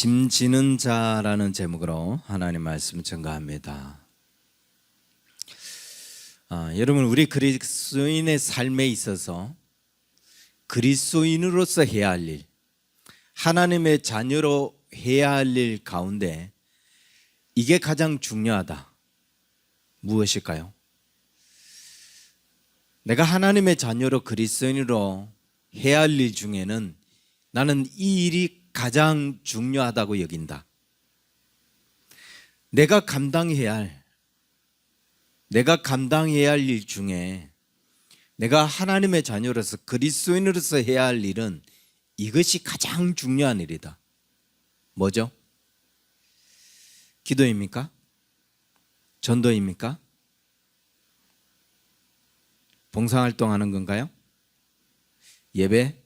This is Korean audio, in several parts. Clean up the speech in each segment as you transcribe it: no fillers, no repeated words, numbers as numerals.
짐지는 자라는 제목으로 하나님 말씀 증거합니다. 여러분, 우리 그리스도인의 삶에 있어서 그리스도인으로서 해야 할 일, 하나님의 자녀로 해야 할 일 가운데 이게 가장 중요하다. 무엇일까요? 내가 하나님의 자녀로 그리스도인으로 해야 할 일 중에는 나는 이 일이 가장 중요하다고 여긴다. 내가 감당해야 할 일 중에 내가 하나님의 자녀로서 그리스도인으로서 해야 할 일은 이것이 가장 중요한 일이다. 뭐죠? 기도입니까? 전도입니까? 봉사활동하는 건가요? 예배?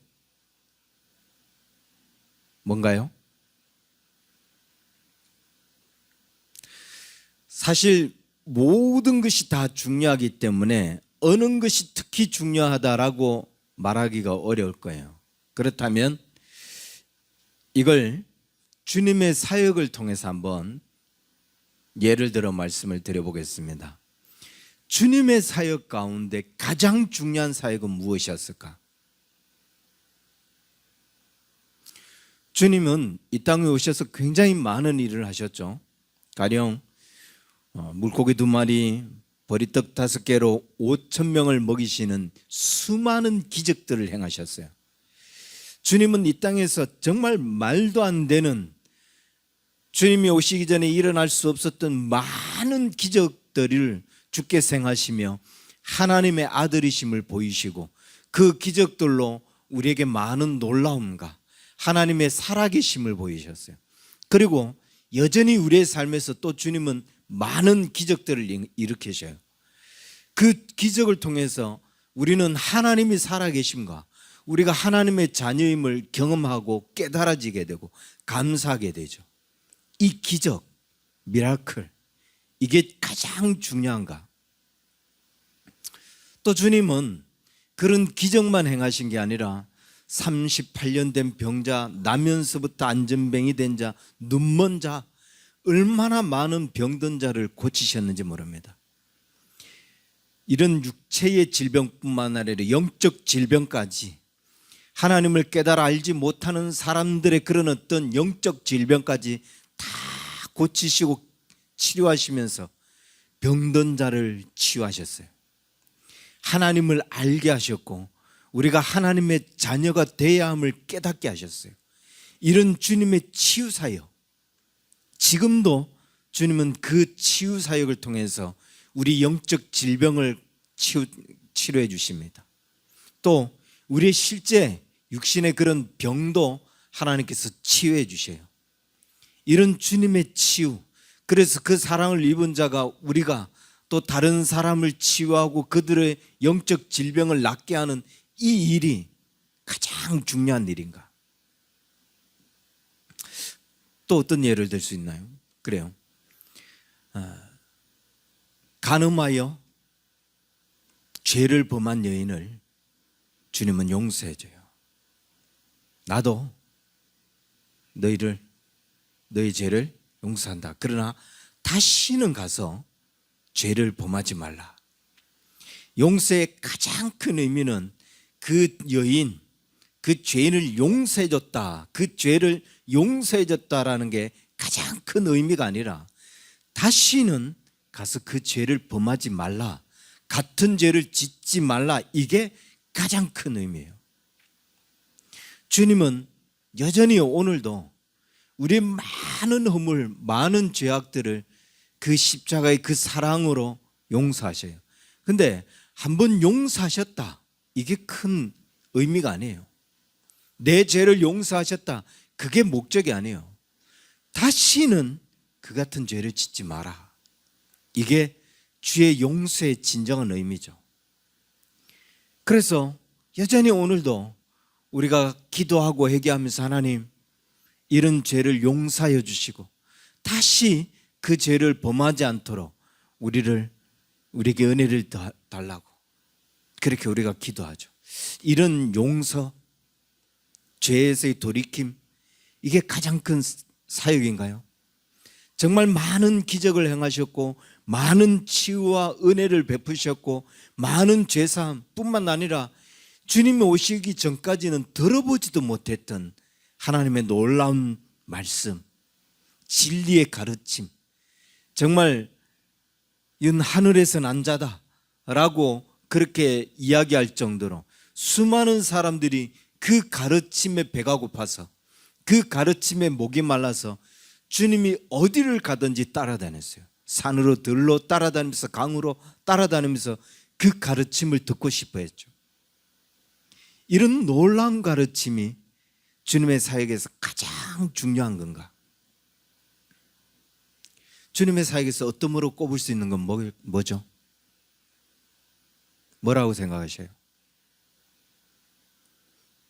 뭔가요? 사실 모든 것이 다 중요하기 때문에 어느 것이 특히 중요하다라고 말하기가 어려울 거예요. 그렇다면 이걸 주님의 사역을 통해서 한번 예를 들어 말씀을 드려보겠습니다. 주님의 사역 가운데 가장 중요한 사역은 무엇이었을까? 주님은 이 땅에 오셔서 굉장히 많은 일을 하셨죠. 가령 물고기 2마리, 보리떡 5개로 5,000명을 먹이시는 수많은 기적들을 행하셨어요. 주님은 이 땅에서 정말 말도 안 되는, 주님이 오시기 전에 일어날 수 없었던 많은 기적들을 주께서 행하시며 하나님의 아들이심을 보이시고 그 기적들로 우리에게 많은 놀라움과 하나님의 살아계심을 보이셨어요. 그리고 여전히 우리의 삶에서 또 주님은 많은 기적들을 일으키셔요. 그 기적을 통해서 우리는 하나님이 살아계심과 우리가 하나님의 자녀임을 경험하고 깨달아지게 되고 감사하게 되죠. 이 기적, 미라클, 이게 가장 중요한가? 또 주님은 그런 기적만 행하신 게 아니라 38년 된 병자, 나면서부터 안전병이 된 자, 눈먼 자, 얼마나 많은 병든 자를 고치셨는지 모릅니다. 이런 육체의 질병뿐만 아니라 영적 질병까지, 하나님을 깨달아 알지 못하는 사람들의 그런 어떤 영적 질병까지 다 고치시고 치료하시면서 병든 자를 치유하셨어요. 하나님을 알게 하셨고 우리가 하나님의 자녀가 되어야 함을 깨닫게 하셨어요. 이런 주님의 치유 사역, 지금도 주님은 그 치유 사역을 통해서 우리 영적 질병을 치료해 주십니다. 또 우리의 실제 육신의 그런 병도 하나님께서 치유해 주셔요. 이런 주님의 치유, 그래서 그 사랑을 입은 자가 우리가 또 다른 사람을 치유하고 그들의 영적 질병을 낫게 하는 이 일이 가장 중요한 일인가? 또 어떤 예를 들 수 있나요? 그래요. 간음하여 죄를 범한 여인을 주님은 용서해줘요. 나도 너희 죄를 용서한다. 그러나 다시는 가서 죄를 범하지 말라. 용서의 가장 큰 의미는 그 여인, 그 죄인을 용서해줬다, 그 죄를 용서해줬다라는 게 가장 큰 의미가 아니라 다시는 가서 그 죄를 범하지 말라, 같은 죄를 짓지 말라, 이게 가장 큰 의미예요. 주님은 여전히 오늘도 우리의 많은 허물, 많은 죄악들을 그 십자가의 그 사랑으로 용서하셔요. 근데 한번 용서하셨다, 이게 큰 의미가 아니에요. 내 죄를 용서하셨다, 그게 목적이 아니에요. 다시는 그 같은 죄를 짓지 마라, 이게 주의 용서의 진정한 의미죠. 그래서 여전히 오늘도 우리가 기도하고 회개하면서 하나님, 이런 죄를 용서하여 주시고 다시 그 죄를 범하지 않도록 우리에게 은혜를 달라고, 그렇게 우리가 기도하죠. 이런 용서, 죄에서의 돌이킴, 이게 가장 큰 사역인가요? 정말 많은 기적을 행하셨고 많은 치유와 은혜를 베푸셨고 많은 죄사함뿐만 아니라 주님이 오시기 전까지는 들어보지도 못했던 하나님의 놀라운 말씀, 진리의 가르침, 정말 이건 하늘에서 난 자다라고 그렇게 이야기할 정도로 수많은 사람들이 그 가르침에 배가 고파서 그 가르침에 목이 말라서 주님이 어디를 가든지 따라다녔어요. 산으로 들로 따라다니면서 강으로 따라다니면서 그 가르침을 듣고 싶어 했죠. 이런 놀라운 가르침이 주님의 사역에서 가장 중요한 건가? 주님의 사역에서 어떤 으로 꼽을 수 있는 건 뭐죠? 뭐라고 생각하셔요?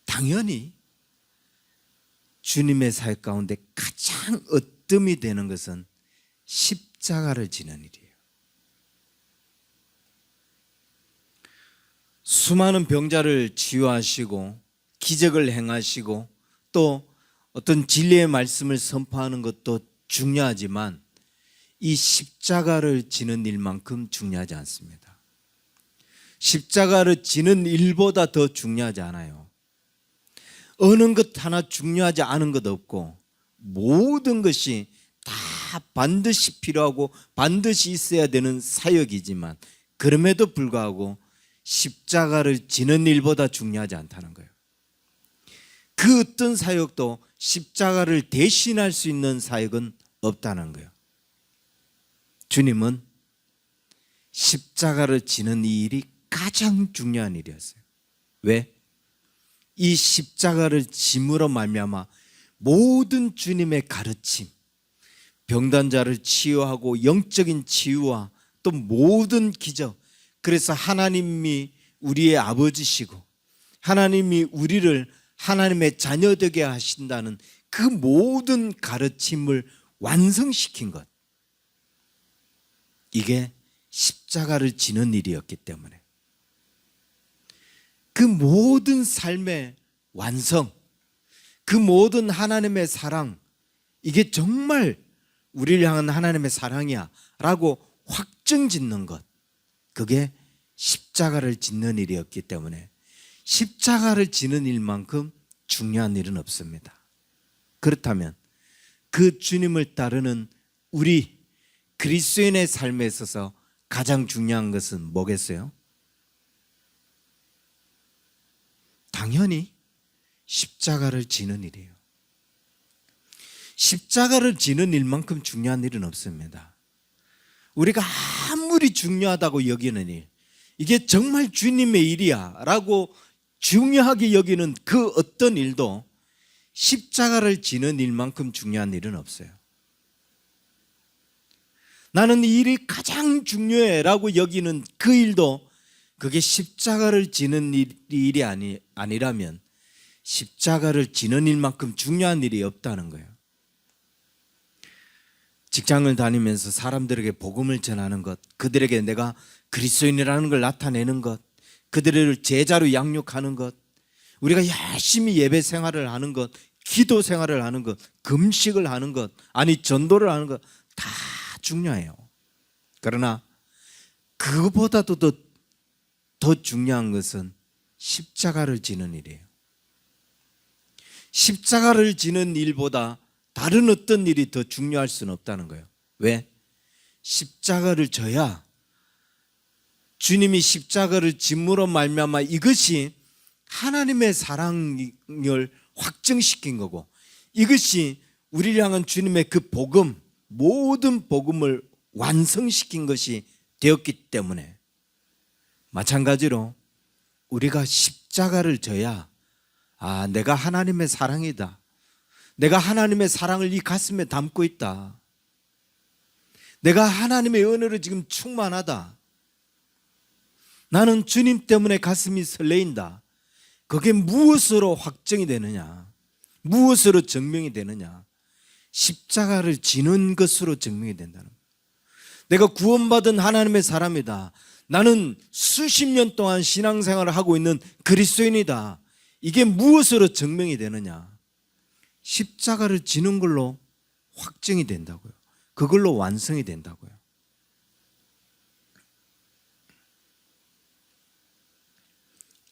당연히 주님의 사역 가운데 가장 으뜸이 되는 것은 십자가를 지는 일이에요. 수많은 병자를 치유하시고 기적을 행하시고 또 어떤 진리의 말씀을 선포하는 것도 중요하지만 이 십자가를 지는 일만큼 중요하지 않습니다. 십자가를 지는 일보다 더 중요하지 않아요. 어느 것 하나 중요하지 않은 것 없고 모든 것이 다 반드시 필요하고 반드시 있어야 되는 사역이지만 그럼에도 불구하고 십자가를 지는 일보다 중요하지 않다는 거예요. 그 어떤 사역도 십자가를 대신할 수 있는 사역은 없다는 거예요. 주님은 십자가를 지는 이 일이 가장 중요한 일이었어요. 왜? 이 십자가를 짐으로 말미암아 모든 주님의 가르침, 병든 자를 치유하고 영적인 치유와 또 모든 기적, 그래서 하나님이 우리의 아버지시고 하나님이 우리를 하나님의 자녀되게 하신다는 그 모든 가르침을 완성시킨 것, 이게 십자가를 지는 일이었기 때문에 그 모든 삶의 완성, 그 모든 하나님의 사랑, 이게 정말 우리를 향한 하나님의 사랑이야 라고 확증짓는 것, 그게 십자가를 짓는 일이었기 때문에 십자가를 지는 일만큼 중요한 일은 없습니다. 그렇다면 그 주님을 따르는 우리 그리스도인의 삶에 있어서 가장 중요한 것은 뭐겠어요? 당연히 십자가를 지는 일이에요. 십자가를 지는 일만큼 중요한 일은 없습니다. 우리가 아무리 중요하다고 여기는 일, 이게 정말 주님의 일이야 라고 중요하게 여기는 그 어떤 일도 십자가를 지는 일만큼 중요한 일은 없어요. 나는 이 일이 가장 중요해 라고 여기는 그 일도 그게 십자가를 지는 일이 아니라면 십자가를 지는 일만큼 중요한 일이 없다는 거예요. 직장을 다니면서 사람들에게 복음을 전하는 것, 그들에게 내가 그리스도인이라는 걸 나타내는 것, 그들을 제자로 양육하는 것, 우리가 열심히 예배 생활을 하는 것, 기도 생활을 하는 것, 금식을 하는 것, 아니 전도를 하는 것 다 중요해요. 그러나 그것보다도 더 중요한 것은 십자가를 지는 일이에요. 십자가를 지는 일보다 다른 어떤 일이 더 중요할 수는 없다는 거예요. 왜? 십자가를 져야 주님이 십자가를 짐으로 말미암아 이것이 하나님의 사랑을 확증시킨 거고, 이것이 우리를 향한 주님의 그 복음, 모든 복음을 완성시킨 것이 되었기 때문에 마찬가지로 우리가 십자가를 져야 내가 하나님의 사랑이다, 내가 하나님의 사랑을 이 가슴에 담고 있다, 내가 하나님의 은혜로 지금 충만하다, 나는 주님 때문에 가슴이 설레인다, 그게 무엇으로 확정이 되느냐, 무엇으로 증명이 되느냐? 십자가를 지는 것으로 증명이 된다는 거예요. 내가 구원받은 하나님의 사람이다, 나는 수십 년 동안 신앙생활을 하고 있는 그리스도인이다, 이게 무엇으로 증명이 되느냐? 십자가를 지는 걸로 확증이 된다고요. 그걸로 완성이 된다고요.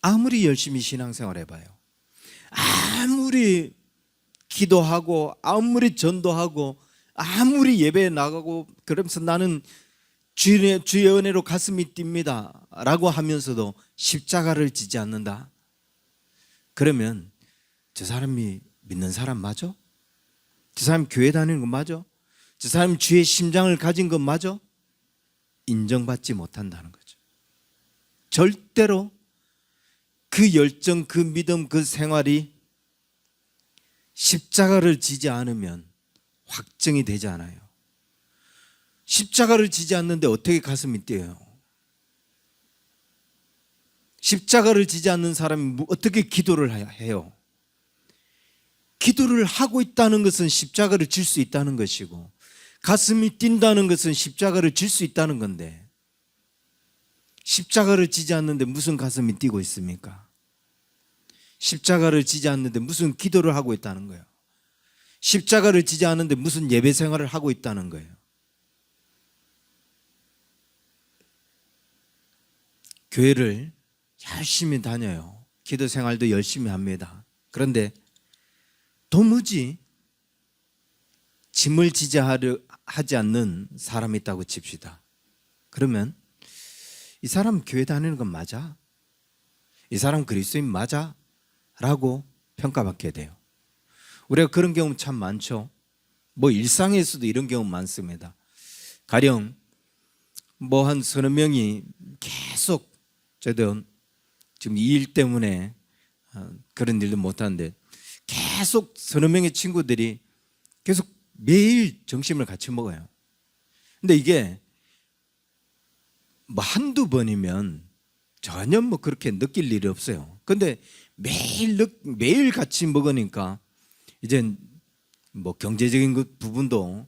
아무리 열심히 신앙생활 해봐요. 아무리 기도하고 아무리 전도하고 아무리 예배에 나가고 그러면서 나는 주의 은혜로 가슴이 뜁니다 라고 하면서도 십자가를 지지 않는다. 그러면 저 사람이 믿는 사람 맞아? 저 사람 교회 다니는 거 맞아? 저 사람이 주의 심장을 가진 것 맞아? 인정받지 못한다는 거죠. 절대로 그 열정, 그 믿음, 그 생활이 십자가를 지지 않으면 확정이 되지 않아요. 십자가를 지지 않는데 어떻게 가슴이 뛰어요? 십자가를 지지 않는 사람이 어떻게 기도를 해요? 기도를 하고 있다는 것은 십자가를 질 수 있다는 것이고, 가슴이 뛴다는 것은 십자가를 질 수 있다는 건데, 십자가를 지지 않는데 무슨 가슴이 뛰고 있습니까? 십자가를 지지 않는데 무슨 기도를 하고 있다는 거예요? 십자가를 지지 않는데 무슨 예배 생활을 하고 있다는 거예요? 교회를 열심히 다녀요. 기도 생활도 열심히 합니다. 그런데 도무지 짐을 지자 하지 않는 사람이 있다고 칩시다. 그러면 이 사람 교회 다니는 건 맞아? 이 사람 그리스도인 맞아? 라고 평가받게 돼요. 우리가 그런 경우 참 많죠. 뭐 일상에서도 이런 경우 많습니다. 가령 뭐 한 서너 명이 계속, 저도 지금 이 일 때문에 그런 일도 못하는데, 계속 서너 명의 친구들이 계속 매일 점심을 같이 먹어요. 근데 이게 뭐 한두 번이면 전혀 뭐 그렇게 느낄 일이 없어요. 근데 매일 같이 먹으니까 이제 뭐 경제적인 부분도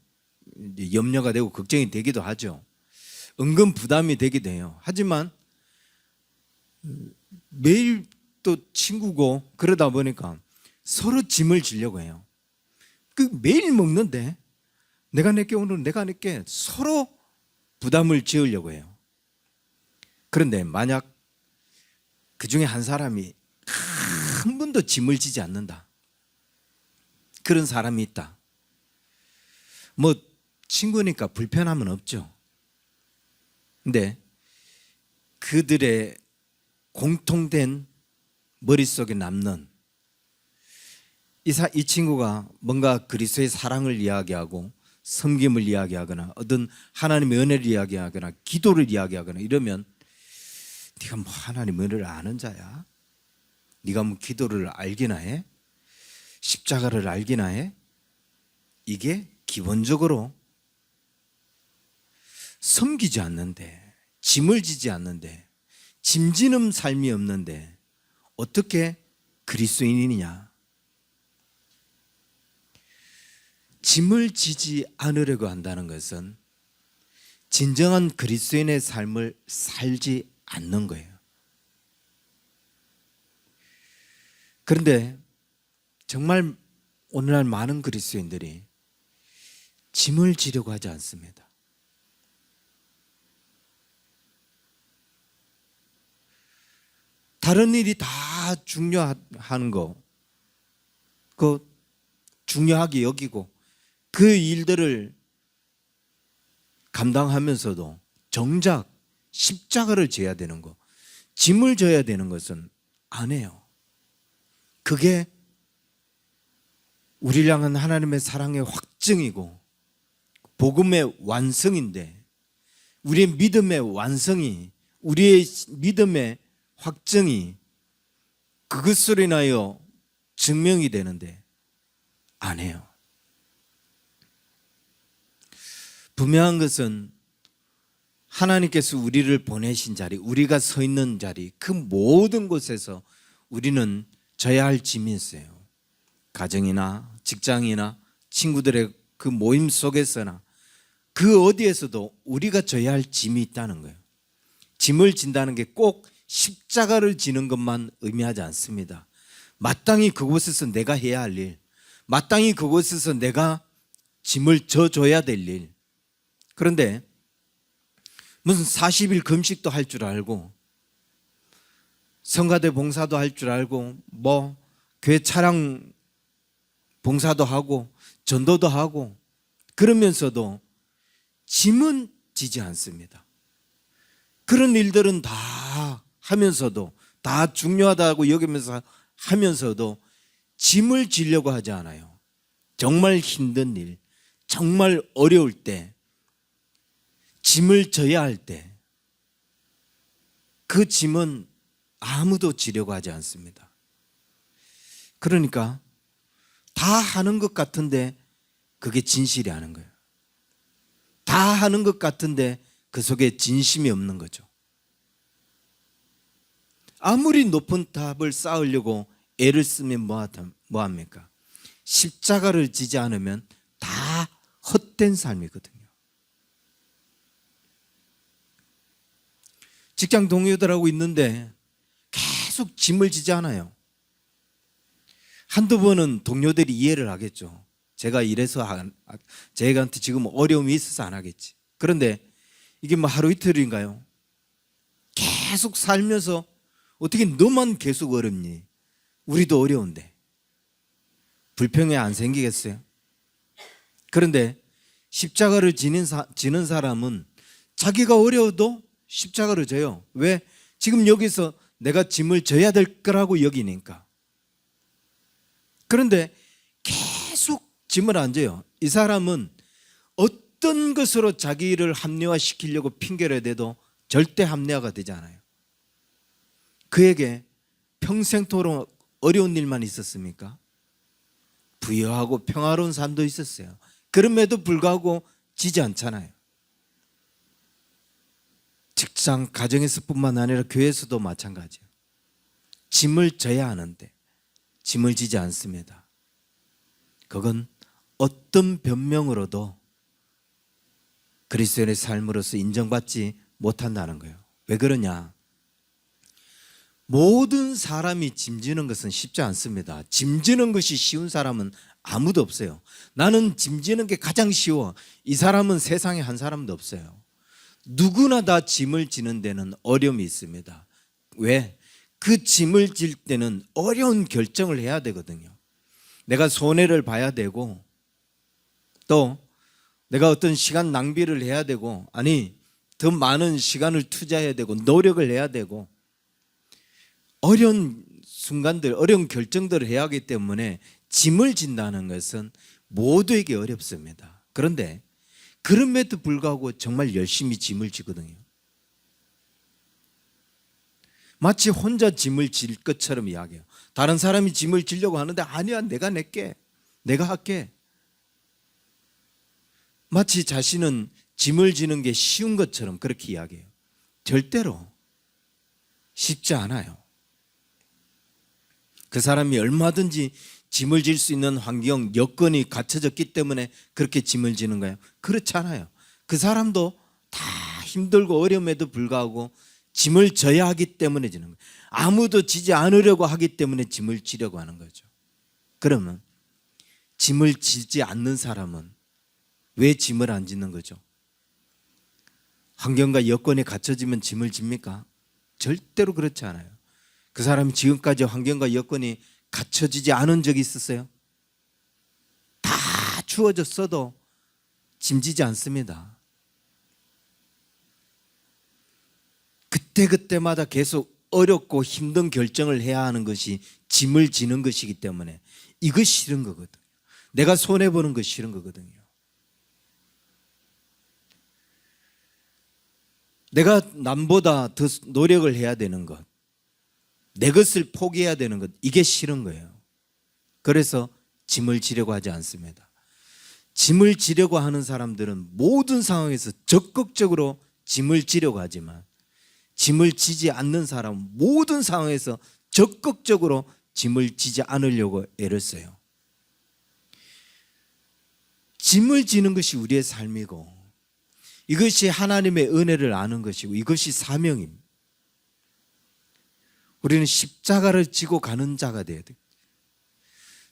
이제 염려가 되고 걱정이 되기도 하죠. 은근 부담이 되기도 해요. 하지만 매일 또 친구고 그러다 보니까 서로 짐을 지려고 해요. 그 매일 먹는데 내가 낼게, 오늘 내가 낼게, 서로 부담을 지으려고 해요. 그런데 만약 그 중에 한 사람이 한 번도 짐을 지지 않는다, 그런 사람이 있다. 뭐 친구니까 불편함은 없죠. 근데 그들의 공통된 머릿속에 남는 이 친구가 뭔가 그리스도의 사랑을 이야기하고 섬김을 이야기하거나 어떤 하나님의 은혜를 이야기하거나 기도를 이야기하거나 이러면, 네가 뭐 하나님 은혜를 아는 자야? 네가 뭐 기도를 알기나 해? 십자가를 알기나 해? 이게 기본적으로 섬기지 않는데, 짐을 지지 않는데, 짐지는 삶이 없는데 어떻게 그리스도인이냐? 짐을 지지 않으려고 한다는 것은 진정한 그리스도인의 삶을 살지 않는 거예요. 그런데 정말 오늘날 많은 그리스도인들이 짐을 지려고 하지 않습니다. 다른 일이 다 중요한 거, 그 중요하게 여기고 그 일들을 감당하면서도 정작 십자가를 져야 되는 거, 짐을 져야 되는 것은 안 해요. 그게 우리를 향한 하나님의 사랑의 확증이고 복음의 완성인데, 우리의 믿음의 완성이, 우리의 믿음의 확증이 그것으로 인하여 증명이 되는데 안 해요. 분명한 것은 하나님께서 우리를 보내신 자리, 우리가 서 있는 자리, 그 모든 곳에서 우리는 져야 할 짐이 있어요. 가정이나 직장이나 친구들의 그 모임 속에서나 그 어디에서도 우리가 져야 할 짐이 있다는 거예요. 짐을 진다는 게 꼭 십자가를 지는 것만 의미하지 않습니다. 마땅히 그곳에서 내가 해야 할 일, 마땅히 그곳에서 내가 짐을 져줘야 될 일. 그런데 무슨 40일 금식도 할 줄 알고 성가대 봉사도 할 줄 알고 뭐 교회 차량 봉사도 하고 전도도 하고 그러면서도 짐은 지지 않습니다. 그런 일들은 다 하면서도 다 중요하다고 여기면서 하면서도 짐을 지려고 하지 않아요. 정말 힘든 일, 정말 어려울 때, 짐을 져야 할 때 그 짐은 아무도 지려고 하지 않습니다. 그러니까 다 하는 것 같은데 그게 진실이 아닌 거예요. 다 하는 것 같은데 그 속에 진심이 없는 거죠. 아무리 높은 탑을 쌓으려고 애를 쓰면 뭐합니까? 십자가를 지지 않으면 다 헛된 삶이거든요. 직장 동료들하고 있는데 계속 짐을 지지 않아요. 한두 번은 동료들이 이해를 하겠죠. 제가 이래서 제가한테 지금 어려움이 있어서 안 하겠지. 그런데 이게 뭐 하루 이틀인가요? 계속 살면서 어떻게 너만 계속 어렵니? 우리도 어려운데 불평이 안 생기겠어요? 그런데 십자가를 지는 사람은 자기가 어려워도 십자가를 져요. 왜? 지금 여기서 내가 짐을 져야 될 거라고 여기니까. 그런데 계속 짐을 안 져요. 이 사람은 어떤 것으로 자기를 합리화시키려고 핑계를 대도 절대 합리화가 되지 않아요. 그에게 평생토록 어려운 일만 있었습니까? 부유하고 평화로운 삶도 있었어요. 그럼에도 불구하고 지지 않잖아요. 직장, 가정에서뿐만 아니라 교회에서도 마찬가지예요. 짐을 져야 하는데 짐을 지지 않습니다. 그건 어떤 변명으로도 그리스도인의 삶으로서 인정받지 못한다는 거예요. 왜 그러냐? 모든 사람이 짐지는 것은 쉽지 않습니다. 짐지는 것이 쉬운 사람은 아무도 없어요. 나는 짐지는 게 가장 쉬워. 이 사람은 세상에 한 사람도 없어요. 누구나 다 짐을 지는 데는 어려움이 있습니다. 왜? 그 짐을 질 때는 어려운 결정을 해야 되거든요. 내가 손해를 봐야 되고 또 내가 어떤 시간 낭비를 해야 되고 아니 더 많은 시간을 투자해야 되고 노력을 해야 되고 어려운 순간들, 어려운 결정들을 해야 하기 때문에 짐을 진다는 것은 모두에게 어렵습니다. 그런데 그럼에도 불구하고 정말 열심히 짐을 지거든요. 마치 혼자 짐을 질 것처럼 이야기해요. 다른 사람이 짐을 지려고 하는데 아니야, 내가 낼게. 내가 할게. 마치 자신은 짐을 지는 게 쉬운 것처럼 그렇게 이야기해요. 절대로 쉽지 않아요. 그 사람이 얼마든지 짐을 질 수 있는 환경, 여건이 갖춰졌기 때문에 그렇게 짐을 지는 거예요. 그렇지 않아요. 그 사람도 다 힘들고 어려움에도 불구하고 짐을 져야 하기 때문에 지는 거예요. 아무도 지지 않으려고 하기 때문에 짐을 지려고 하는 거죠. 그러면 짐을 지지 않는 사람은 왜 짐을 안 짓는 거죠? 환경과 여건이 갖춰지면 짐을 집니까? 절대로 그렇지 않아요. 그 사람이 지금까지 환경과 여건이 갖춰지지 않은 적이 있었어요? 다 주어졌어도 짐지지 않습니다. 그때그때마다 계속 어렵고 힘든 결정을 해야 하는 것이 짐을 지는 것이기 때문에 이것이 싫은 거거든요. 내가 손해보는 것이 싫은 거거든요. 내가 남보다 더 노력을 해야 되는 것, 내 것을 포기해야 되는 것, 이게 싫은 거예요. 그래서 짐을 지려고 하지 않습니다. 짐을 지려고 하는 사람들은 모든 상황에서 적극적으로 짐을 지려고 하지만 짐을 지지 않는 사람은 모든 상황에서 적극적으로 짐을 지지 않으려고 애를 써요. 짐을 지는 것이 우리의 삶이고 이것이 하나님의 은혜를 아는 것이고 이것이 사명입니다. 우리는 십자가를 지고 가는 자가 되어야 돼요.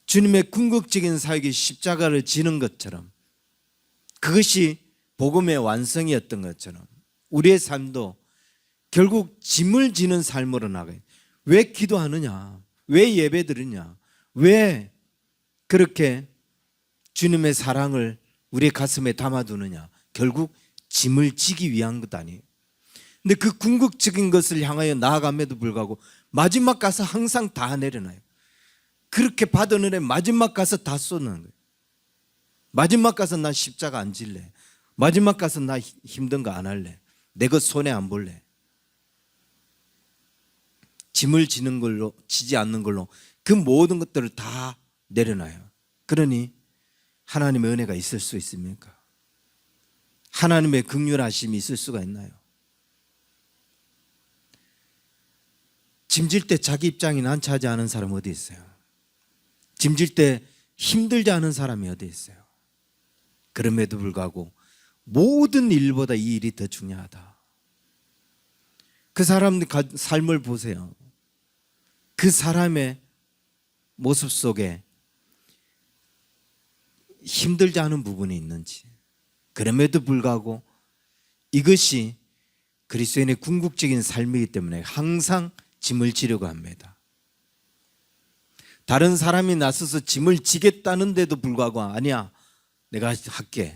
주님의 궁극적인 사역이 십자가를 지는 것처럼 그것이 복음의 완성이었던 것처럼 우리의 삶도 결국 짐을 지는 삶으로 나가요. 왜 기도하느냐? 왜 예배드리냐? 왜 그렇게 주님의 사랑을 우리의 가슴에 담아두느냐? 결국 짐을 지기 위한 것 아니에요. 근데 그 궁극적인 것을 향하여 나아감에도 불구하고 마지막 가서 항상 다 내려놔요. 그렇게 받은 은혜 마지막 가서 다 쏟는 거예요. 마지막 가서 나 십자가 안 질래. 마지막 가서 나 힘든 거 안 할래. 내 것 손해 안 볼래. 짐을 지는 걸로, 지지 않는 걸로 그 모든 것들을 다 내려놔요. 그러니 하나님의 은혜가 있을 수 있습니까? 하나님의 긍휼하심이 있을 수가 있나요? 짐질 때 자기 입장이 난처하지 않은 사람 어디 있어요? 짐질 때 힘들지 않은 사람이 어디 있어요? 그럼에도 불구하고 모든 일보다 이 일이 더 중요하다. 그 사람 삶을 보세요. 그 사람의 모습 속에 힘들지 않은 부분이 있는지, 그럼에도 불구하고 이것이 그리스도인의 궁극적인 삶이기 때문에 항상 짐을 지려고 합니다. 다른 사람이 나서서 짐을 지겠다는데도 불구하고 아니야, 내가 할게.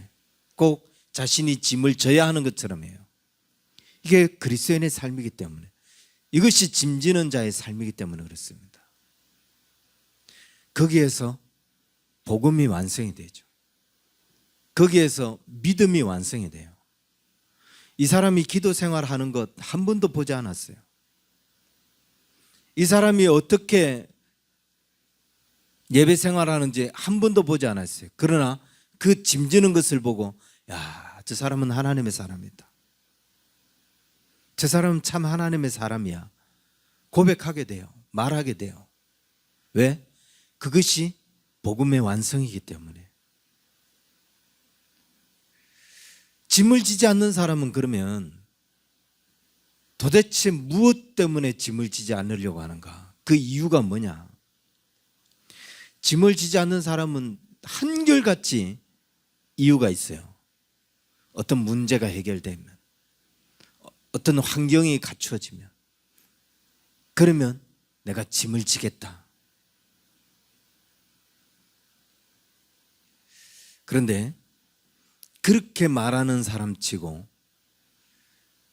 꼭 자신이 짐을 져야 하는 것처럼 해요. 이게 그리스도인의 삶이기 때문에, 이것이 짐지는 자의 삶이기 때문에 그렇습니다. 거기에서 복음이 완성이 되죠. 거기에서 믿음이 완성이 돼요. 이 사람이 기도 생활하는 것 한 번도 보지 않았어요. 이 사람이 어떻게 예배 생활하는지 한 번도 보지 않았어요. 그러나 그 짐지는 것을 보고, 야, 저 사람은 하나님의 사람이다. 저 사람은 참 하나님의 사람이야. 고백하게 돼요. 말하게 돼요. 왜? 그것이 복음의 완성이기 때문에. 짐을 지지 않는 사람은 그러면 도대체 무엇 때문에 짐을 지지 않으려고 하는가? 그 이유가 뭐냐? 짐을 지지 않는 사람은 한결같이 이유가 있어요. 어떤 문제가 해결되면, 어떤 환경이 갖추어지면, 그러면 내가 짐을 지겠다. 그런데 그렇게 말하는 사람치고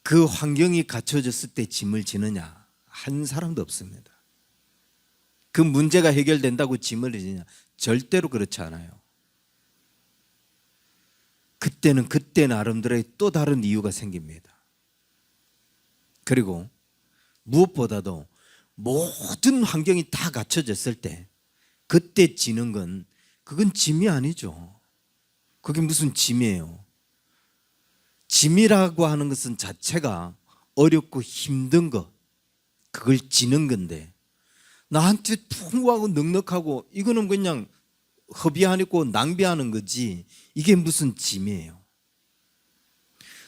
그 환경이 갖춰졌을 때 짐을 지느냐? 한 사람도 없습니다. 그 문제가 해결된다고 짐을 지냐? 절대로 그렇지 않아요. 그때는 그때 나름대로의 또 다른 이유가 생깁니다. 그리고 무엇보다도 모든 환경이 다 갖춰졌을 때 그때 지는 건, 그건 짐이 아니죠. 그게 무슨 짐이에요? 짐이라고 하는 것은 자체가 어렵고 힘든 것, 그걸 지는 건데, 나한테 풍부하고 넉넉하고 이거는 그냥 허비 아니고 낭비하는 거지, 이게 무슨 짐이에요?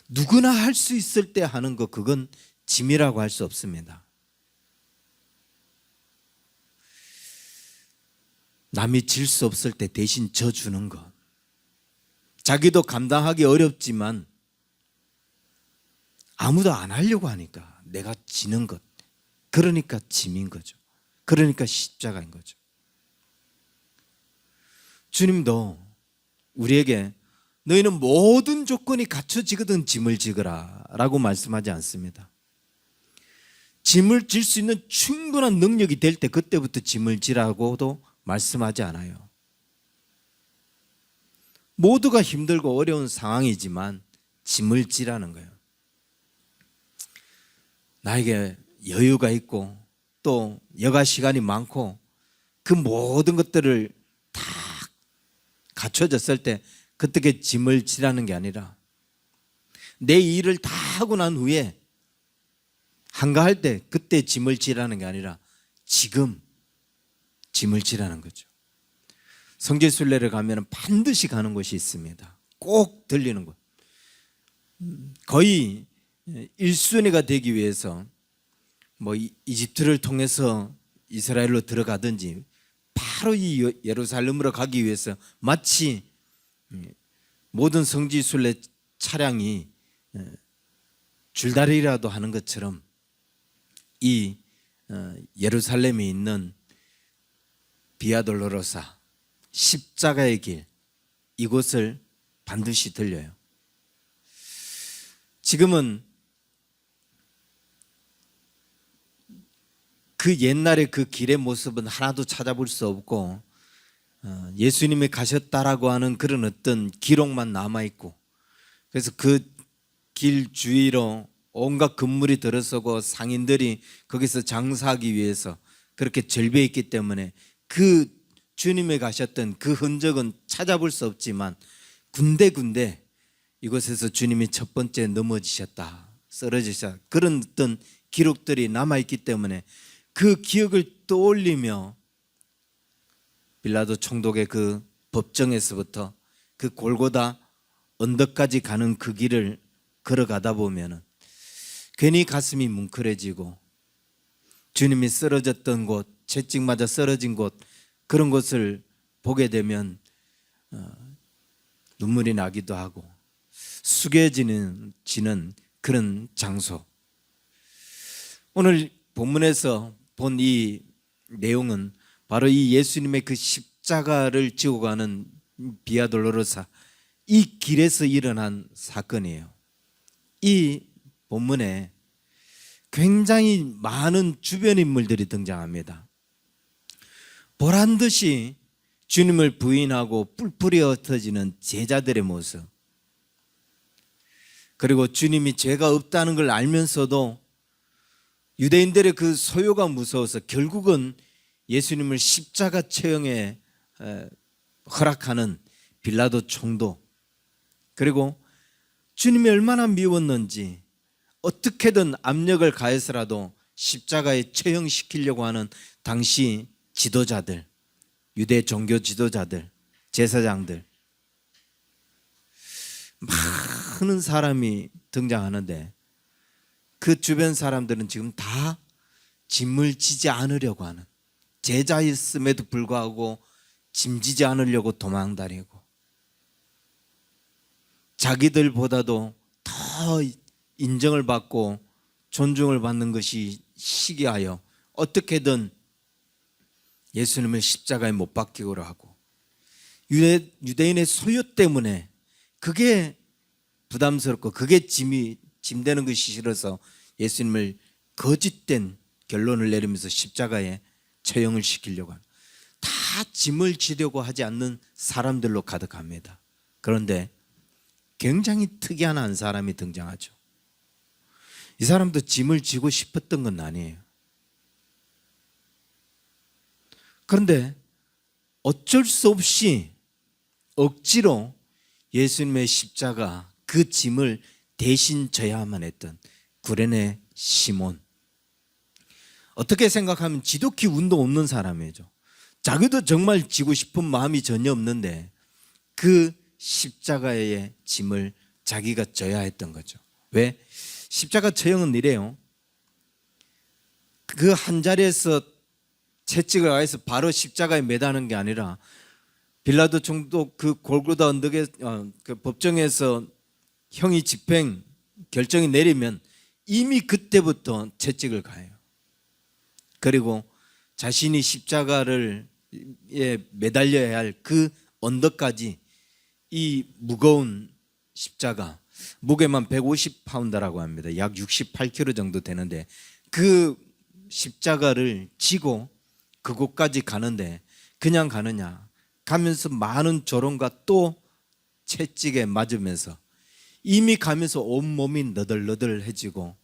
누구나 할 수 있을 때 하는 거, 그건 짐이라고 할 수 없습니다. 남이 질 수 없을 때 대신 져주는 것, 자기도 감당하기 어렵지만 아무도 안 하려고 하니까 내가 지는 것, 그러니까 짐인 거죠. 그러니까 십자가인 거죠. 주님도 우리에게 너희는 모든 조건이 갖춰지거든 짐을 지거라 라고 말씀하지 않습니다. 짐을 질 수 있는 충분한 능력이 될 때 그때부터 짐을 지라고도 말씀하지 않아요. 모두가 힘들고 어려운 상황이지만 짐을 지라는 거예요. 나에게 여유가 있고 또 여가 시간이 많고 그 모든 것들을 다 갖춰졌을 때 그때 짐을 지라는 게 아니라, 내 일을 다 하고 난 후에 한가할 때 그때 짐을 지라는 게 아니라 지금 짐을 지라는 거죠. 성지순례를 가면 반드시 가는 곳이 있습니다. 꼭 들리는 곳. 거의 1순위가 되기 위해서 뭐 이집트를 통해서 이스라엘로 들어가든지 바로 이 예루살렘으로 가기 위해서 마치 모든 성지순례 차량이 줄다리기라도 하는 것처럼 이 예루살렘에 있는 비아 돌로로사 십자가의 길, 이곳을 반드시 들려요. 지금은 그 옛날의 그 길의 모습은 하나도 찾아볼 수 없고 예수님이 가셨다라고 하는 그런 어떤 기록만 남아있고, 그래서 그 길 주위로 온갖 건물이 들어서고 상인들이 거기서 장사하기 위해서 그렇게 절벽에 있기 때문에 그 주님이 가셨던 그 흔적은 찾아볼 수 없지만 군데군데 이곳에서 주님이 첫 번째 넘어지셨다, 쓰러지셨다, 그런 어떤 기록들이 남아있기 때문에 그 기억을 떠올리며 빌라도 총독의 그 법정에서부터 그 골고다 언덕까지 가는 그 길을 걸어가다 보면 괜히 가슴이 뭉클해지고, 주님이 쓰러졌던 곳, 채찍 맞아 쓰러진 곳, 그런 곳을 보게 되면 눈물이 나기도 하고 숙여지는 그런 장소. 오늘 본문에서 본 이 내용은 바로 이 예수님의 그 십자가를 지고 가는 비아 돌로로사, 이 길에서 일어난 사건이에요. 이 본문에 굉장히 많은 주변 인물들이 등장합니다. 보란 듯이 주님을 부인하고 뿔뿔이 흩어지는 제자들의 모습, 그리고 주님이 죄가 없다는 걸 알면서도 유대인들의 그 소요가 무서워서 결국은 예수님을 십자가 처형에 허락하는 빌라도 총독, 그리고 주님이 얼마나 미웠는지 어떻게든 압력을 가해서라도 십자가에 처형시키려고 하는 당시 지도자들, 유대 종교 지도자들, 제사장들, 많은 사람이 등장하는데 그 주변 사람들은 지금 다 짐을 지지 않으려고 하는, 제자였음에도 불구하고 짐지지 않으려고 도망다니고, 자기들보다도 더 인정을 받고 존중을 받는 것이 시기하여 어떻게든 예수님을 십자가에 못 박히고로 하고, 유대인의 소유 때문에 그게 부담스럽고 그게 짐되는 것이 싫어서 예수님을 거짓된 결론을 내리면서 십자가에 처형을 시키려고 하는, 다 짐을 지려고 하지 않는 사람들로 가득합니다. 그런데 굉장히 특이한 한 사람이 등장하죠. 이 사람도 짐을 지고 싶었던 건 아니에요. 그런데 어쩔 수 없이 억지로 예수님의 십자가 그 짐을 대신 져야만 했던 구레네 시몬, 어떻게 생각하면 지독히 운도 없는 사람이죠. 자기도 정말 지고 싶은 마음이 전혀 없는데 그 십자가의 짐을 자기가 져야 했던 거죠. 왜? 십자가 처형은 이래요. 그 한 자리에서 채찍을 가해서 바로 십자가에 매다는 게 아니라 빌라도 총독 그 골고다 언덕에 그 법정에서 형이 집행 결정이 내리면 이미 그때부터 채찍을 가해요. 그리고 자신이 십자가를 매달려야 할 그 언덕까지 이 무거운 십자가, 무게만 150파운드라고 합니다. 약 68kg 정도 되는데 그 십자가를 지고 그곳까지 가는데 그냥 가느냐, 가면서 많은 조롱과 또 채찍에 맞으면서 이미 가면서 온몸이 너덜너덜해지고,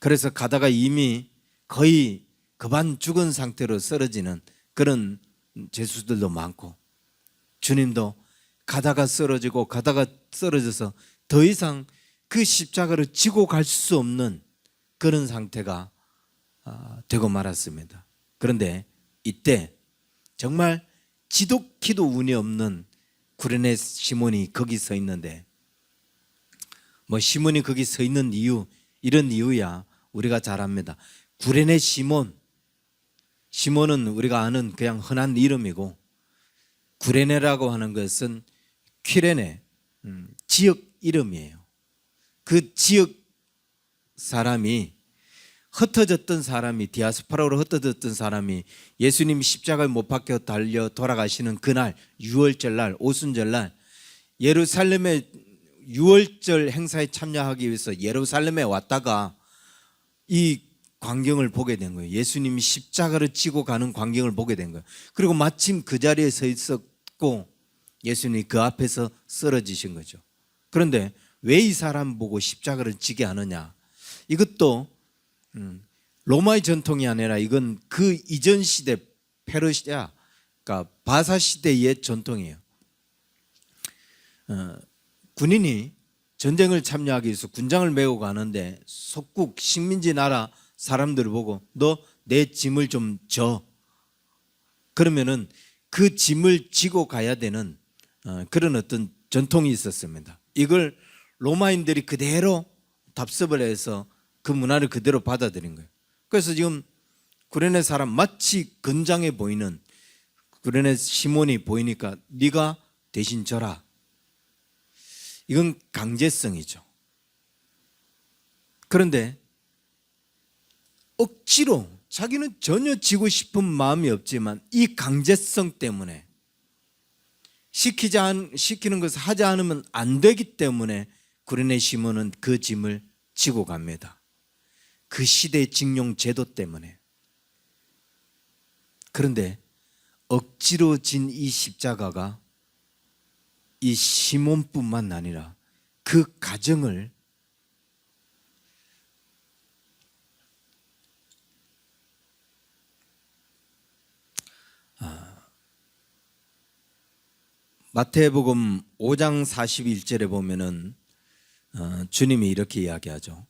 그래서 가다가 이미 거의 급한 죽은 상태로 쓰러지는 그런 죄수들도 많고, 주님도 가다가 쓰러지고 가다가 쓰러져서 더 이상 그 십자가를 지고 갈 수 없는 그런 상태가 되고 말았습니다. 그런데 이때 정말 지독히도 운이 없는 구레네 시몬이 거기 서 있는데, 뭐 시몬이 거기 서 있는 이유, 이런 이유야 우리가 잘 압니다. 구레네 시몬은 우리가 아는 그냥 흔한 이름이고, 구레네라고 하는 것은 퀴레네 지역 이름이에요. 그 지역 사람이 흩어졌던 사람이 디아스포라로 흩어졌던 사람이 예수님이 십자가에 못 박혀 달려 돌아가시는 그날 유월절 날 오순절 날 예루살렘에 유월절 행사에 참여하기 위해서 예루살렘에 왔다가 이 광경을 보게 된 거예요. 예수님이 십자가를 지고 가는 광경을 보게 된 거예요. 그리고 마침 그 자리에 서 있었고 예수님이 그 앞에서 쓰러지신 거죠. 그런데 왜 이 사람 보고 십자가를 지게 하느냐? 이것도 로마의 전통이 아니라 이건 그 이전 시대 페르시아, 그러니까 바사 시대의 전통이에요. 군인이 전쟁을 참여하기 위해서 군장을 메고 가는데 속국 식민지 나라 사람들을 보고 너 내 짐을 좀 져. 그러면은 그 짐을 지고 가야 되는 그런 어떤 전통이 있었습니다. 이걸 로마인들이 그대로 답습을 해서 그 문화를 그대로 받아들인 거예요. 그래서 지금 구레네 사람 마치 건장해 보이는 구레네 시몬이 보이니까 네가 대신 져라. 이건 강제성이죠. 그런데 억지로 자기는 전혀 지고 싶은 마음이 없지만 이 강제성 때문에 시키는 것을 하지 않으면 안 되기 때문에 구레네 시몬은 그 짐을 지고 갑니다. 그 시대의 징용 제도 때문에. 그런데 억지로 진 이 십자가가 이 시몬뿐만 아니라 그 가정을 마태복음 5장 41절에 보면은 주님이 이렇게 이야기하죠.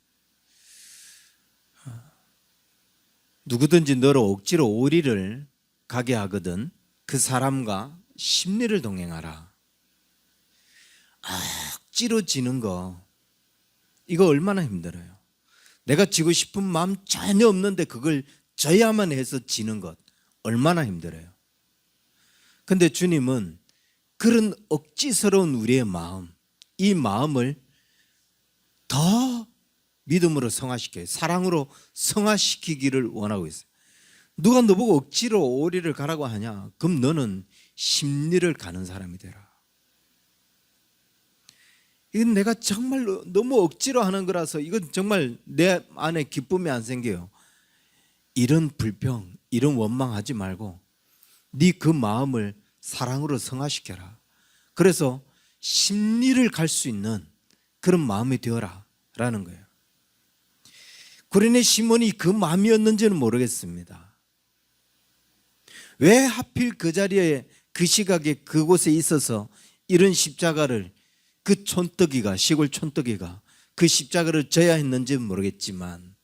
누구든지 너를 억지로 오리를 가게 하거든 그 사람과 심리를 동행하라. 억지로 지는 거 이거 얼마나 힘들어요. 내가 지고 싶은 마음 전혀 없는데 그걸 져야만 해서 지는 것 얼마나 힘들어요. 근데 주님은 그런 억지스러운 우리의 마음, 이 마음을 더 믿음으로 성화시켜요. 사랑으로 성화시키기를 원하고 있어요. 누가 너보고 억지로 오리를 가라고 하냐? 그럼 너는 심리를 가는 사람이 되라. 이건 내가 정말 너무 억지로 하는 거라서 이건 정말 내 안에 기쁨이 안 생겨요. 이런 불평, 이런 원망하지 말고 네 그 마음을 사랑으로 성화시켜라. 그래서 심리를 갈 수 있는 그런 마음이 되어라 라는 거예요. 구레네 시몬이 그 마음이었는지는 모르겠습니다. 왜 하필 그 자리에 그 시각에 그곳에 있어서 이런 십자가를 그 촌뜨기가 시골 촌뜨기가 그 십자가를 져야 했는지는 모르겠지만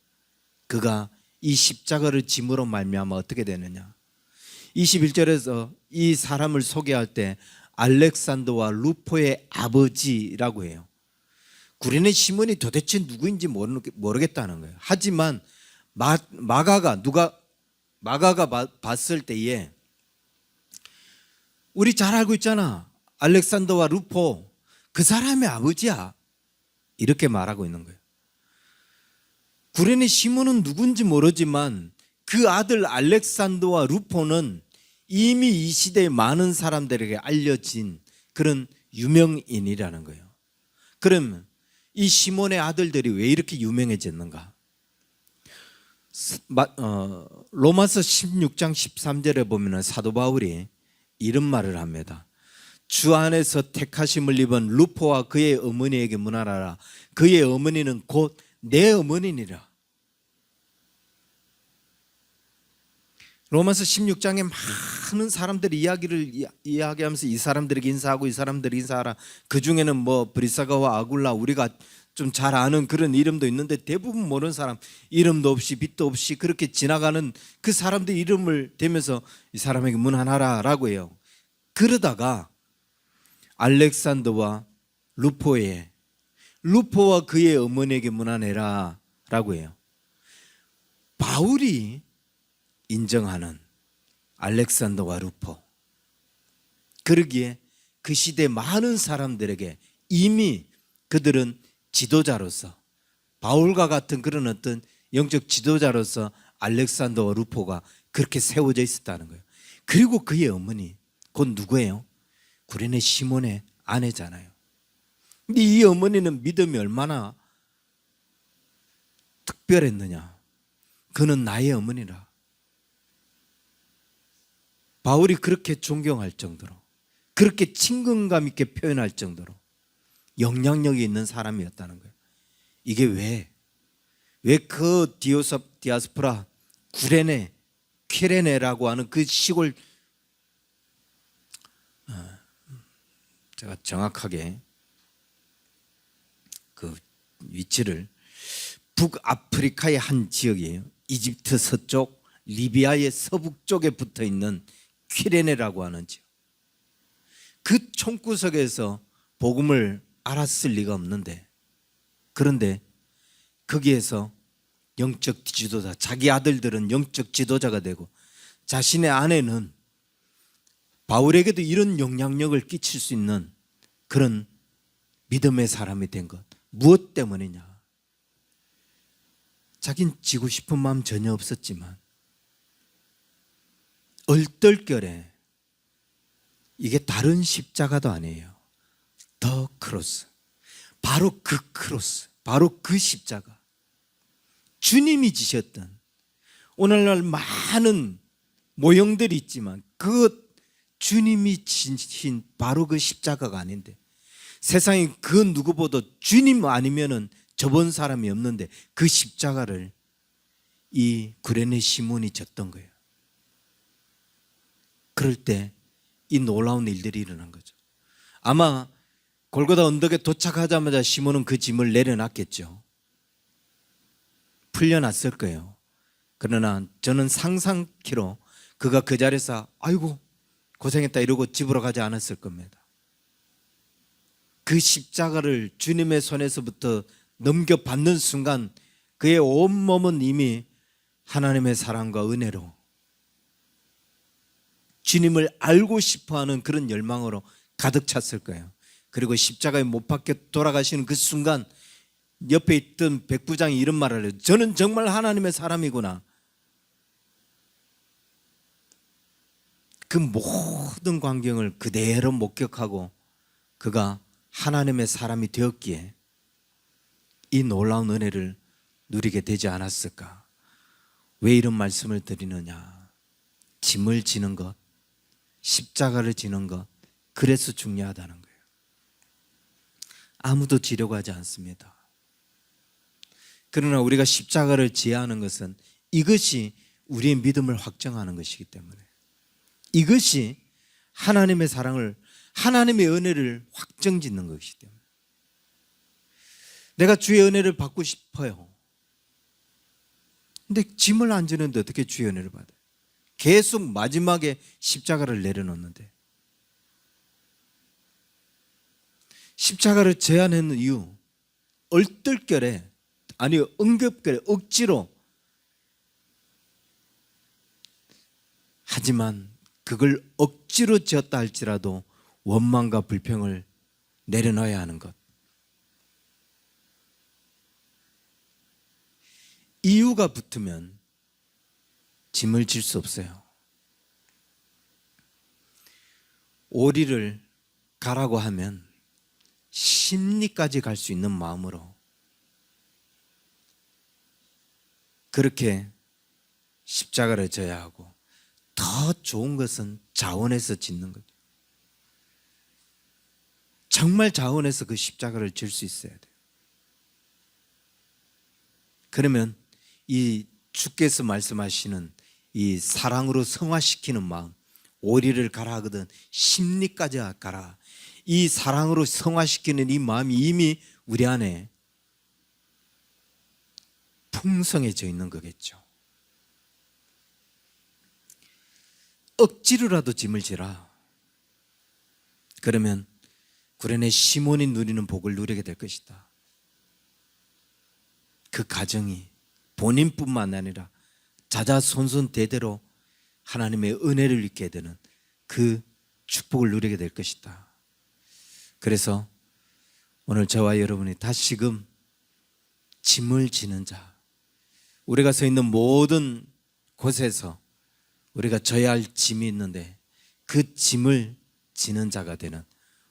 그가 이 십자가를 짐으로 말미암아 어떻게 되느냐. 21절에서 이 사람을 소개할 때 알렉산더와 루포의 아버지라고 해요. 구레네 시몬이 도대체 누구인지 모르겠다는 거예요. 하지만 마가가 봤을 때에 우리 잘 알고 있잖아. 알렉산더와 루포 그 사람의 아버지야. 이렇게 말하고 있는 거예요. 구레네 시몬은 누군지 모르지만 그 아들 알렉산더와 루포는 이미 이 시대의 많은 사람들에게 알려진 그런 유명인이라는 거예요. 그러면 이 시몬의 아들들이 왜 이렇게 유명해졌는가? 로마서 16장 13절에 보면 사도 바울이 이런 말을 합니다. 주 안에서 택하심을 입은 루포와 그의 어머니에게 문안하라. 그의 어머니는 곧 내 어머니니라. 로마서 16장에 많은 사람들이 이야기를 이야기하면서 이 사람들에게 인사하고 이 사람들에게 인사하라. 그 중에는 뭐 브리사가와 아굴라 우리가 좀 잘 아는 그런 이름도 있는데 대부분 모르는 사람 이름도 없이 빛도 없이 그렇게 지나가는 그 사람들 이름을 대면서 이 사람에게 문안하라라고 해요. 그러다가 알렉산더와 루포와 그의 어머니에게 문안해라라고 해요. 바울이 인정하는 알렉산더와 루포. 그러기에 그 시대 많은 사람들에게 이미 그들은 지도자로서, 바울과 같은 그런 어떤 영적 지도자로서 알렉산더 루포가 그렇게 세워져 있었다는 거예요. 그리고 그의 어머니 곧 누구예요? 구레네 시몬의 아내잖아요. 근데 이 어머니는 믿음이 얼마나 특별했느냐. 그는 나의 어머니라. 바울이 그렇게 존경할 정도로, 그렇게 친근감 있게 표현할 정도로 영향력이 있는 사람이었다는 거예요. 이게 왜 그 디아스포라 구레네, 퀴레네라고 하는 그 시골, 제가 정확하게 그 위치를, 북아프리카의 한 지역이에요. 이집트 서쪽, 리비아의 서북쪽에 붙어 있는 퀴레네라고 하는 지역. 그 총구석에서 복음을 알았을 리가 없는데, 그런데 거기에서 영적 지도자, 자기 아들들은 영적 지도자가 되고 자신의 아내는 바울에게도 이런 영향력을 끼칠 수 있는 그런 믿음의 사람이 된 것. 무엇 때문이냐? 자긴 지고 싶은 마음 전혀 없었지만 얼떨결에, 이게 다른 십자가도 아니에요. 더 크로스. 바로 그 크로스, 바로 그 십자가. 주님이 지셨던, 오늘날 많은 모형들이 있지만 그 주님이 지신 바로 그 십자가가 아닌데, 세상에 그 누구보다 주님 아니면은 접은 사람이 없는데 그 십자가를 이 구레네 시몬이 졌던 거예요. 그럴 때 이 놀라운 일들이 일어난 거죠. 아마 골고다 언덕에 도착하자마자 시몬은 그 짐을 내려놨겠죠. 풀려났을 거예요. 그러나 저는 상상키로 그가 그 자리에서 아이고 고생했다 이러고 집으로 가지 않았을 겁니다. 그 십자가를 주님의 손에서부터 넘겨받는 순간 그의 온몸은 이미 하나님의 사랑과 은혜로, 주님을 알고 싶어하는 그런 열망으로 가득 찼을 거예요. 그리고 십자가에 못 박혀 돌아가시는 그 순간 옆에 있던 백부장이 이런 말을 해요. 저는 정말 하나님의 사람이구나. 그 모든 광경을 그대로 목격하고 그가 하나님의 사람이 되었기에 이 놀라운 은혜를 누리게 되지 않았을까? 왜 이런 말씀을 드리느냐? 짐을 지는 것, 십자가를 지는 것, 그래서 중요하다는 거예요. 아무도 지려고 하지 않습니다. 그러나 우리가 십자가를 지어야 하는 것은 이것이 우리의 믿음을 확정하는 것이기 때문에, 이것이 하나님의 사랑을, 하나님의 은혜를 확정짓는 것이기 때문에, 내가 주의 은혜를 받고 싶어요. 근데 짐을 안 지는데 어떻게 주의 은혜를 받아요? 계속 마지막에 십자가를 내려놓는데, 십자가를 제안하는 이유, 얼떨결에, 아니 응급결에 억지로, 하지만 그걸 억지로 지었다 할지라도 원망과 불평을 내려놔야 하는 것. 이유가 붙으면 짐을 질 수 없어요. 오리를 가라고 하면 심리까지 갈 수 있는 마음으로 그렇게 십자가를 져야 하고, 더 좋은 것은 자원해서 짓는 거죠. 정말 자원해서 그 십자가를 질 수 있어야 돼요. 그러면 이 주께서 말씀하시는 이 사랑으로 성화시키는 마음, 오리를 가라 하거든 심리까지 가라, 이 사랑으로 성화시키는 이 마음이 이미 우리 안에 풍성해져 있는 거겠죠. 억지로라도 짐을 지라. 그러면 구레네 시몬이 누리는 복을 누리게 될 것이다. 그 가정이 본인뿐만 아니라 자자손손 대대로 하나님의 은혜를 입게 되는 그 축복을 누리게 될 것이다. 그래서 오늘 저와 여러분이 다시금 짐을 지는 자, 우리가 서 있는 모든 곳에서 우리가 져야 할 짐이 있는데 그 짐을 지는 자가 되는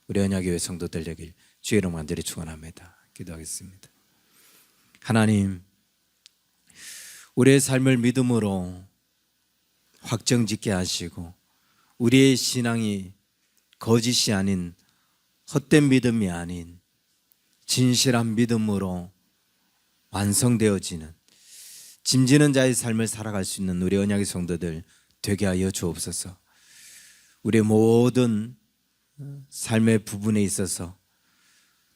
우리 언약교회 성도들 되길 주의 이름 간절히 축원합니다. 기도하겠습니다. 하나님, 우리의 삶을 믿음으로 확정짓게 하시고 우리의 신앙이 거짓이 아닌 헛된 믿음이 아닌 진실한 믿음으로 완성되어지는 짐지는 자의 삶을 살아갈 수 있는 우리 언약의 성도들 되게 하여 주옵소서. 우리의 모든 삶의 부분에 있어서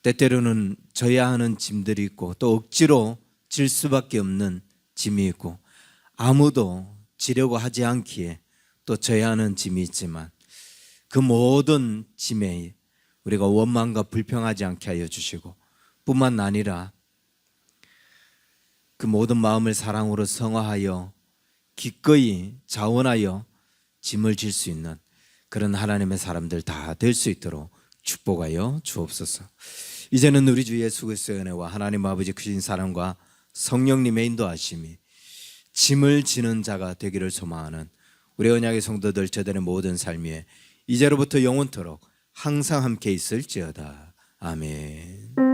때때로는 져야 하는 짐들이 있고 또 억지로 질 수밖에 없는 짐이 있고 아무도 지려고 하지 않기에 또 져야 하는 짐이 있지만 그 모든 짐에 우리가 원망과 불평하지 않게 하여 주시고 뿐만 아니라 그 모든 마음을 사랑으로 성화하여 기꺼이 자원하여 짐을 질 수 있는 그런 하나님의 사람들 다 될 수 있도록 축복하여 주옵소서. 이제는 우리 주 예수 그리스도의 은혜와 하나님 아버지 크신 사랑과 성령님의 인도하심이 짐을 지는 자가 되기를 소망하는 우리 언약의 성도들 저들의 모든 삶 위에 이제로부터 영원토록 항상 함께 있을지어다. 아멘.